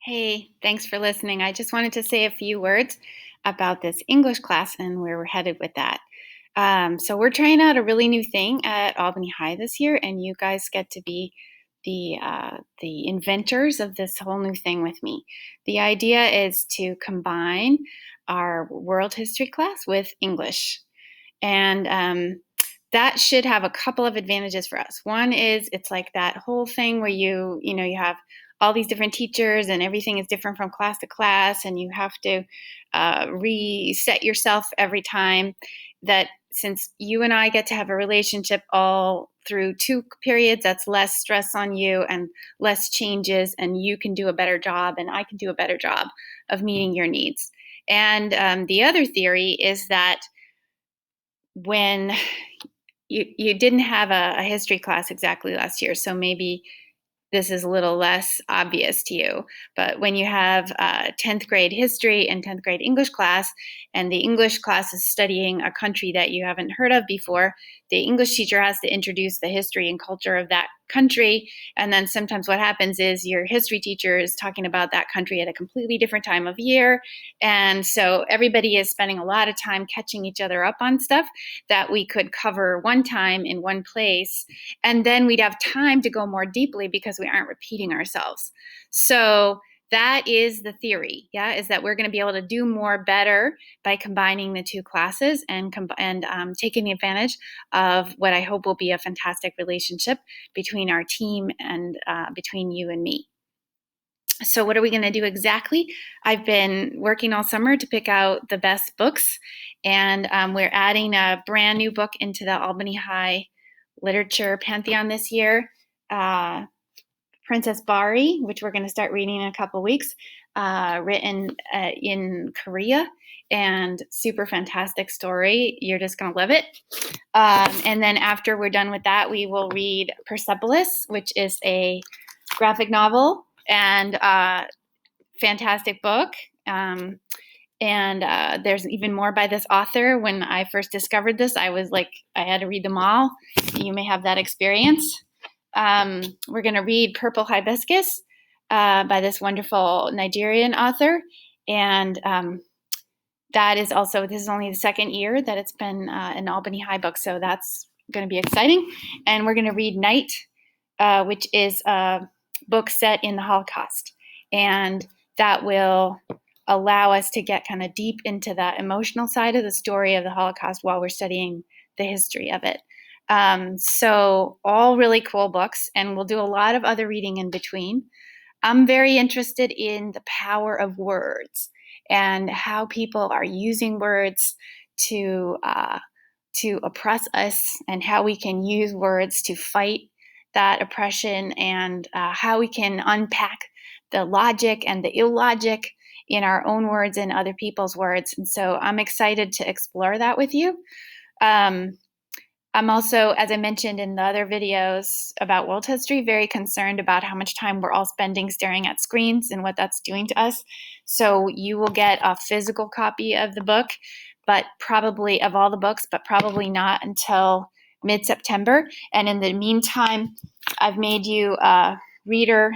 Hey, thanks for listening. I just wanted to say a few words about this English class and where we're headed with that. So we're trying out a really new thing at Albany High this year, and you guys get to be the inventors of this whole new thing with me. The idea is to combine our world history class with English, and that should have a couple of advantages for us. One is it's like that whole thing where you have all these different teachers and everything is different from class to class, and you have to reset yourself every time. That since you and I get to have a relationship all through two periods, that's less stress on you and less changes, and you can do a better job, and I can do a better job of meeting your needs. And the other theory is that when you didn't have a history class exactly last year, so maybe this is a little less obvious to you. But when you have 10th grade history and 10th grade English class, and the English class is studying a country that you haven't heard of before, the English teacher has to introduce the history and culture of that country. And then sometimes what happens is your history teacher is talking about that country at a completely different time of year. And so everybody is spending a lot of time catching each other up on stuff that we could cover one time in one place, and then we'd have time to go more deeply because we aren't repeating ourselves. So that is the theory, yeah, is that we're going to be able to do more better by combining the two classes and taking advantage of what I hope will be a fantastic relationship between our team and between you and me. So what are we going to do exactly? I've been working all summer to pick out the best books, and we're adding a brand new book into the Albany High literature pantheon this year. Princess Bari, which we're going to start reading in a couple weeks, written in Korea, and super fantastic story. You're just going to love it. And then after we're done with that, we will read Persepolis, which is a graphic novel and fantastic book. And there's even more by this author. When I first discovered this, I was like, I had to read them all. You may have that experience. We're going to read Purple Hibiscus by this wonderful Nigerian author. And this is only the second year that it's been an Albany High book, so that's going to be exciting. And we're going to read Night, which is a book set in the Holocaust. And that will allow us to get kind of deep into that emotional side of the story of the Holocaust while we're studying the history of it. So all really cool books, and we'll do a lot of other reading in between. I'm very interested in the power of words and how people are using words to oppress us, and how we can use words to fight that oppression, and how we can unpack the logic and the illogic in our own words and other people's words. And so I'm excited to explore that with you. I'm also, as I mentioned in the other videos about world history, very concerned about how much time we're all spending staring at screens and what that's doing to us. So you will get a physical copy of the book, but probably of all the books, but probably not until mid-September. And in the meantime, I've made you a reader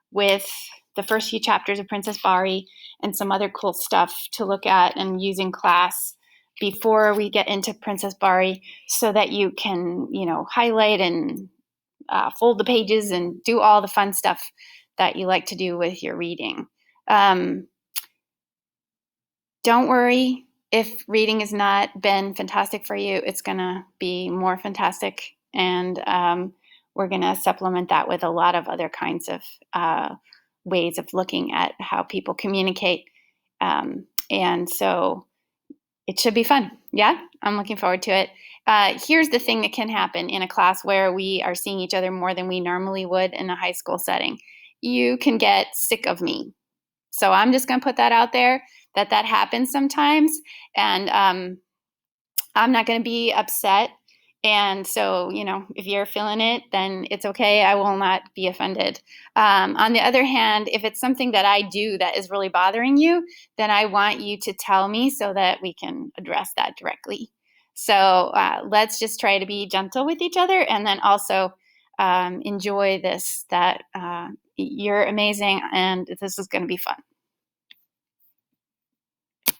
with the first few chapters of Princess Bari and some other cool stuff to look at and use in class before we get into Princess Bari, so that you can, highlight and fold the pages and do all the fun stuff that you like to do with your reading. Don't worry if reading has not been fantastic for you. It's going to be more fantastic, and we're going to supplement that with a lot of other kinds of ways of looking at how people communicate. And so it should be fun. Yeah, I'm looking forward to it. Here's the thing that can happen in a class where we are seeing each other more than we normally would in a high school setting. You can get sick of me. So I'm just going to put that out there, that happens sometimes. And I'm not going to be upset. And so, if you're feeling it, then it's okay. I will not be offended. On the other hand, if it's something that I do that is really bothering you, then I want you to tell me so that we can address that directly. So let's just try to be gentle with each other. And then also, enjoy this, that you're amazing and this is going to be fun.